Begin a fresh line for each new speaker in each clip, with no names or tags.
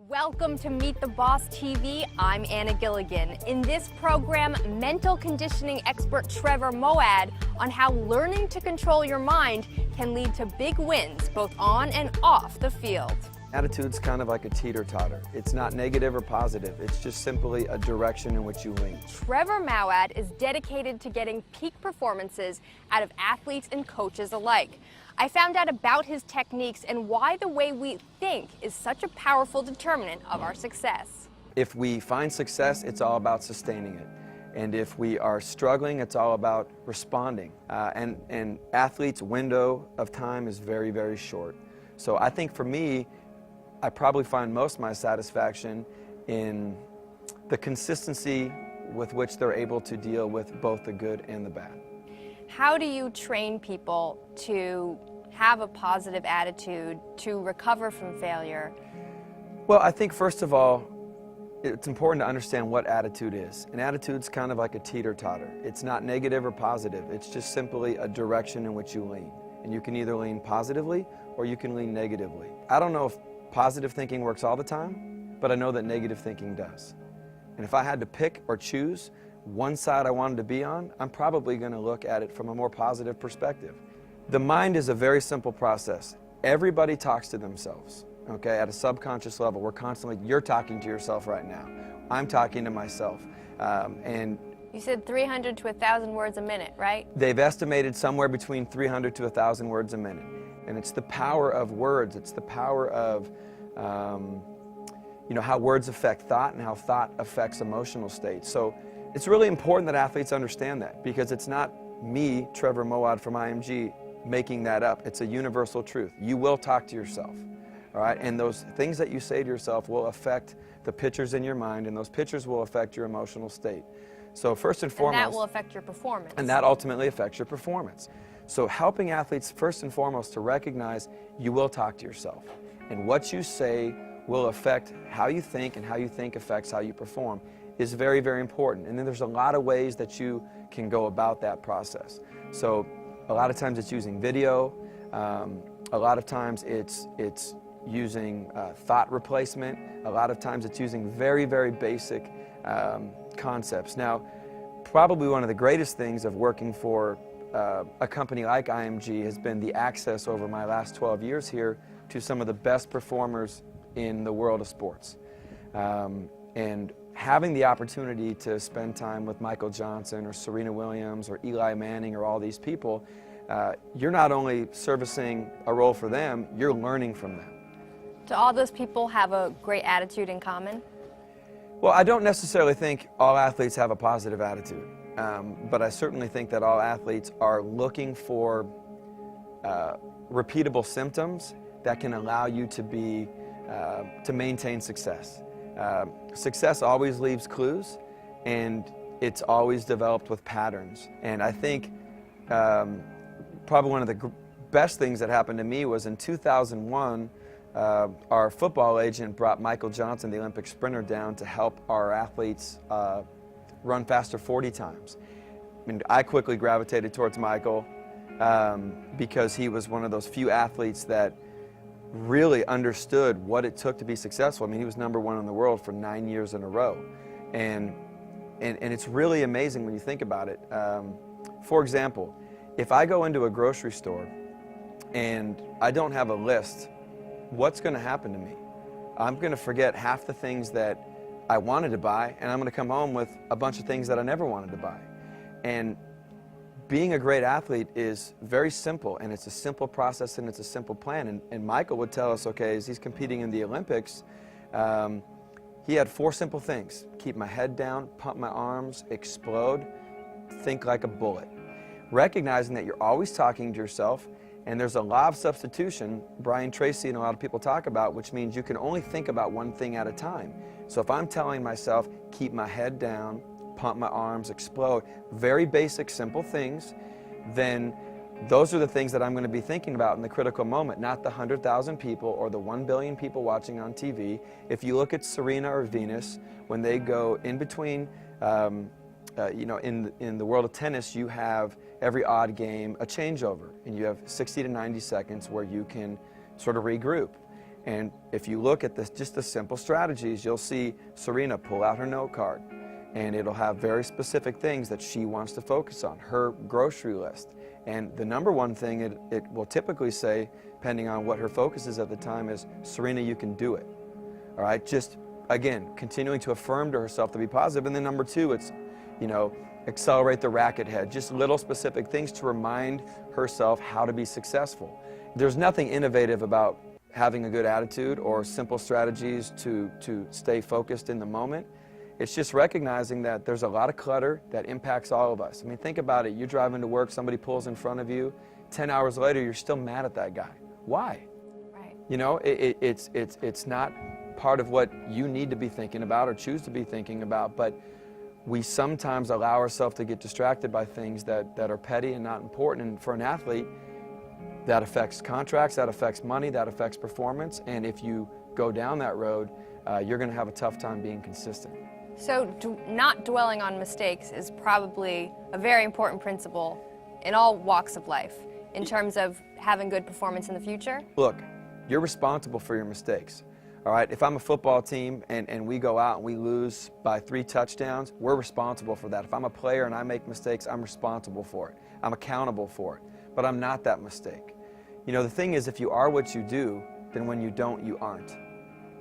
Welcome to Meet the Boss TV. I'm Anna Gilligan. In this program, mental conditioning expert Trevor Moawad on how learning to control your mind can lead to big wins both on and off the field.
Attitude's kind of like a teeter-totter. It's not negative or positive. It's just simply a direction in which you lean.
Trevor Moawad is dedicated to getting peak performances out of athletes and coaches alike. I found out about his techniques and why the way we think is such a powerful determinant of our success.
If we find success, it's all about sustaining it. And if we are struggling, it's all about responding. And athletes' window of time is very, very short. So I think for me, I probably find most of my satisfaction in the consistency with which they're able to deal with both the good and the bad.
How do you train people to have a positive attitude, to recover from failure?
Well, I think first of all, it's important to understand what attitude is. An attitude's kind of like a teeter-totter. It's not negative or positive. It's just simply a direction in which you lean. And you can either lean positively or you can lean negatively. I don't know if positive thinking works all the time, but I know that negative thinking does. And if I had to pick or choose one side I wanted to be on, I'm probably going to look at it from a more positive perspective. The mind is a very simple process. Everybody talks to themselves, okay, at a subconscious level. You're talking to yourself right now. I'm talking to myself. And
you said 300 to 1,000 words a minute, right?
They've estimated somewhere between 300 to 1,000 words a minute. And it's the power of words. It's the power of how words affect thought and how thought affects emotional states. So it's really important that athletes understand that, because it's not me, Trevor Moawad from IMG, making that up. It's a universal truth. You will talk to yourself, all right? And those things that you say to yourself will affect the pictures in your mind, and those pictures will affect your emotional state. So first and foremost...
And that will affect your performance.
And that ultimately affects your performance. So helping athletes first and foremost to recognize you will talk to yourself. And what you say will affect how you think, and how you think affects how you perform is very, very important. And then there's a lot of ways that you can go about that process. So a lot of times it's using video. A lot of times it's using thought replacement. A lot of times it's using very, very basic concepts. Now, probably one of the greatest things of working for a company like IMG has been the access over my last 12 years here to some of the best performers in the world of sports. And having the opportunity to spend time with Michael Johnson or Serena Williams or Eli Manning or all these people, you're not only servicing a role for them, you're learning from them.
Do all those people have a great attitude in common?
Well, I don't necessarily think all athletes have a positive attitude, but I certainly think that all athletes are looking for repeatable symptoms that can allow you to maintain success. Success always leaves clues, and it's always developed with patterns. And I think probably one of the best things that happened to me was in 2001, our football agent brought Michael Johnson, the Olympic sprinter, down to help our athletes run faster 40 times. I mean, I quickly gravitated towards Michael because he was one of those few athletes that really understood what it took to be successful. I mean, he was #1 in the world for 9 years in a row. And it's really amazing when you think about it. For example, if I go into a grocery store and I don't have a list, what's going to happen to me? I'm going to forget half the things that I wanted to buy, and I'm going to come home with a bunch of things that I never wanted to buy. And being a great athlete is very simple, and it's a simple process, and it's a simple plan. And Michael would tell us, okay, as he's competing in the Olympics, he had 4 simple things: keep my head down, pump my arms, explode, think like a bullet. Recognizing that you're always talking to yourself, and there's a law of substitution Brian Tracy and a lot of people talk about, which means you can only think about one thing at a time. So if I'm telling myself, keep my head down, pump my arms, explode, very basic, simple things, then those are the things that I'm going to be thinking about in the critical moment, not the 100,000 people or the 1 billion people watching on TV. If you look at Serena or Venus, when they go in between, in the world of tennis, you have every odd game a changeover, and you have 60 to 90 seconds where you can sort of regroup. And if you look at this, just the simple strategies, you'll see Serena pull out her note card, and it'll have very specific things that she wants to focus on, her grocery list. And the number one thing it will typically say, depending on what her focus is at the time, is, Serena, you can do it. All right, just, again, continuing to affirm to herself to be positive. And then number two, it's, accelerate the racket head, just little specific things to remind herself how to be successful. There's nothing innovative about having a good attitude or simple strategies to stay focused in the moment. It's just recognizing that there's a lot of clutter that impacts all of us. I mean, think about it. You're driving to work, somebody pulls in front of you, 10 hours later, you're still mad at that guy. Why?
Right.
It's not part of what you need to be thinking about or choose to be thinking about, but we sometimes allow ourselves to get distracted by things that are petty and not important. And for an athlete, that affects contracts, that affects money, that affects performance. And if you go down that road, you're going to have a tough time being consistent.
So not dwelling on mistakes is probably a very important principle in all walks of life in terms of having good performance in the future.
Look, you're responsible for your mistakes. All right, if I'm a football team and we go out and we lose by 3 touchdowns, we're responsible for that. If I'm a player and I make mistakes, I'm responsible for it. I'm accountable for it. But I'm not that mistake. The thing is, if you are what you do, then when you don't, you aren't.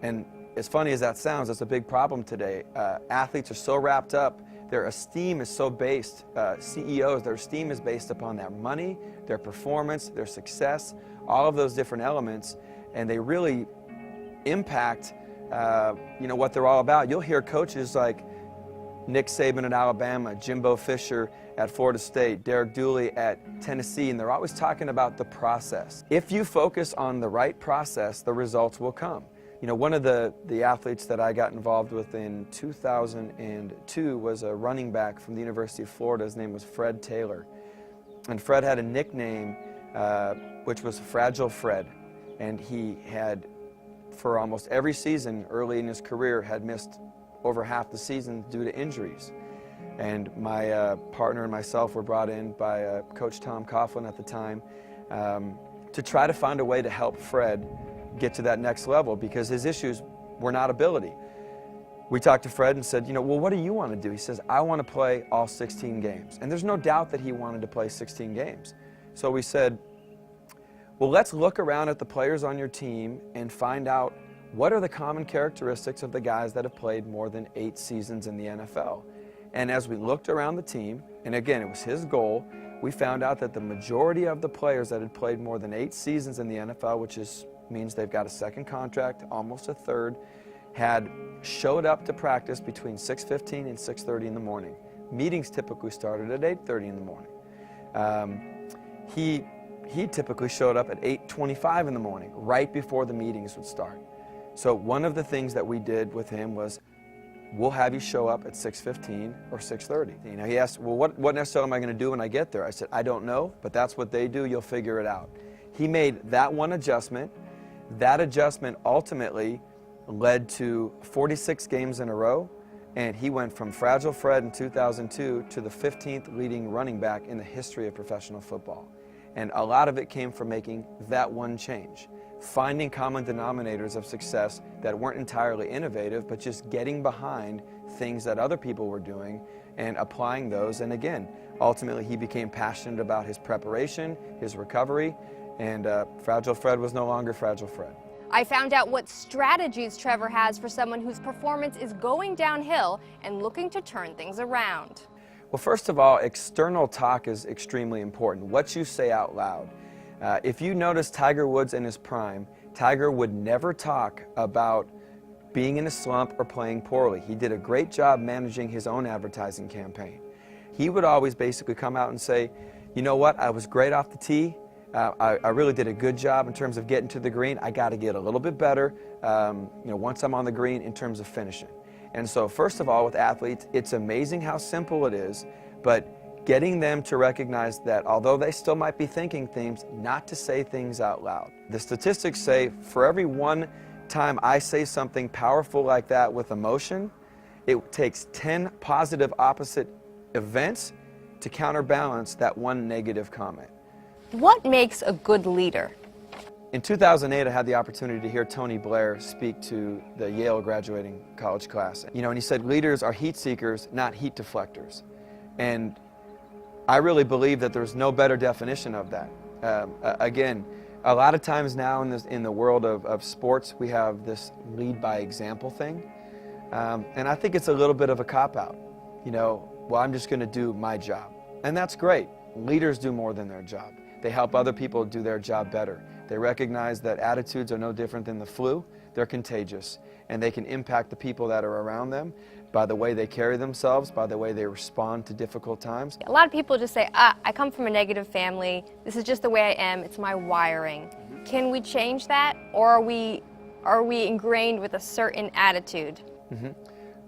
And as funny as that sounds, that's a big problem today. Athletes are so wrapped up, their esteem is so based, CEOs, their esteem is based upon their money, their performance, their success, all of those different elements, and they really impact what they're all about. You'll hear coaches like Nick Saban at Alabama, Jimbo Fisher at Florida State, Derek Dooley at Tennessee, and they're always talking about the process. If you focus on the right process, the results will come. One of the athletes that I got involved with in 2002 was a running back from the University of Florida. His name was Fred Taylor. And Fred had a nickname which was Fragile Fred. And he had, for almost every season early in his career, had missed over half the season due to injuries. And my partner and myself were brought in by Coach Tom Coughlin at the time to try to find a way to help Fred get to that next level, because his issues were not ability. We talked to Fred and said, well, what do you want to do? He says, I want to play all 16 games. And there's no doubt that he wanted to play 16 games. So we said, well, let's look around at the players on your team and find out what are the common characteristics of the guys that have played more than 8 seasons in the NFL. And as we looked around the team, and again, it was his goal, we found out that the majority of the players that had played more than 8 seasons in the NFL, which means they've got a second contract, almost a third, had showed up to practice between 6:15 and 6:30 in the morning. Meetings typically started at 8:30 in the morning. He typically showed up at 8:25 in the morning, right before the meetings would start. So one of the things that we did with him was, we'll have you show up at 6:15 or 6:30. He asked, well, what necessarily am I going to do when I get there? I said, I don't know, but that's what they do. You'll figure it out. He made that one adjustment. That adjustment ultimately led to 46 games in a row, and he went from Fragile Fred in 2002 to the 15th leading running back in the history of professional football. And a lot of it came from making that one change, finding common denominators of success that weren't entirely innovative, but just getting behind things that other people were doing and applying those. And again, ultimately he became passionate about his preparation, his recovery, and Fragile Fred was no longer Fragile Fred.
I found out what strategies Trevor has for someone whose performance is going downhill and looking to turn things around.
Well, first of all, external talk is extremely important. What you say out loud. If you notice Tiger Woods in his prime, Tiger would never talk about being in a slump or playing poorly. He did a great job managing his own advertising campaign. He would always basically come out and say, you know what, I was great off the tee. I really did a good job in terms of getting to the green. I got to get a little bit better once I'm on the green in terms of finishing. And so first of all, with athletes, it's amazing how simple it is, but getting them to recognize that although they still might be thinking things, not to say things out loud. The statistics say for every one time I say something powerful like that with emotion, it takes 10 positive opposite events to counterbalance that one negative comment.
What makes a good leader?
In 2008, I had the opportunity to hear Tony Blair speak to the Yale graduating college class. You know, and he said, leaders are heat seekers, not heat deflectors. And I really believe that there's no better definition of that. Again, a lot of times now in the world of sports, we have this lead by example thing. And I think it's a little bit of a cop-out. You know, well, I'm just going to do my job. And that's great. Leaders do more than their job. They help other people do their job better. They recognize that attitudes are no different than the flu. They're contagious, and they can impact the people that are around them by the way they carry themselves, by the way they respond to difficult times.
A lot of people just say, I come from a negative family. This is just the way I am. It's my wiring. Can we change that, or are we ingrained with a certain attitude?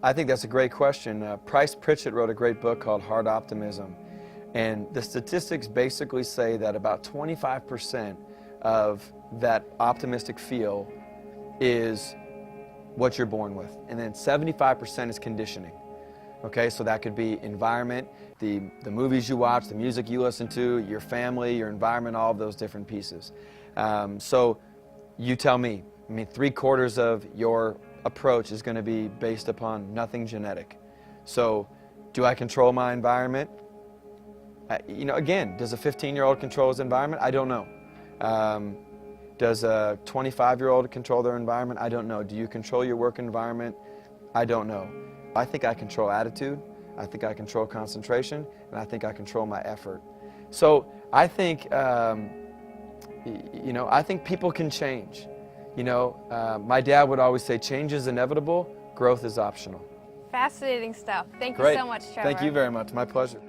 I think that's a great question. Price Pritchett wrote a great book called Hard Optimism. And the statistics basically say that about 25% of that optimistic feel is what you're born with. And then 75% is conditioning. Okay, so that could be environment, the movies you watch, the music you listen to, your family, your environment, all of those different pieces. So you tell me, I mean, 3/4 of your approach is going to be based upon nothing genetic. So do I control my environment? You know, again, does a 15-year-old control his environment? I don't know. Does a 25-year-old control their environment? I don't know. Do you control your work environment? I don't know. I think I control attitude. I think I control concentration, and I think I control my effort. So I think, you know, I think people can change. You know, my dad would always say, change is inevitable, growth is optional.
Fascinating stuff. Thank
Great.
you so much, Trevor.
Thank you very much. My pleasure.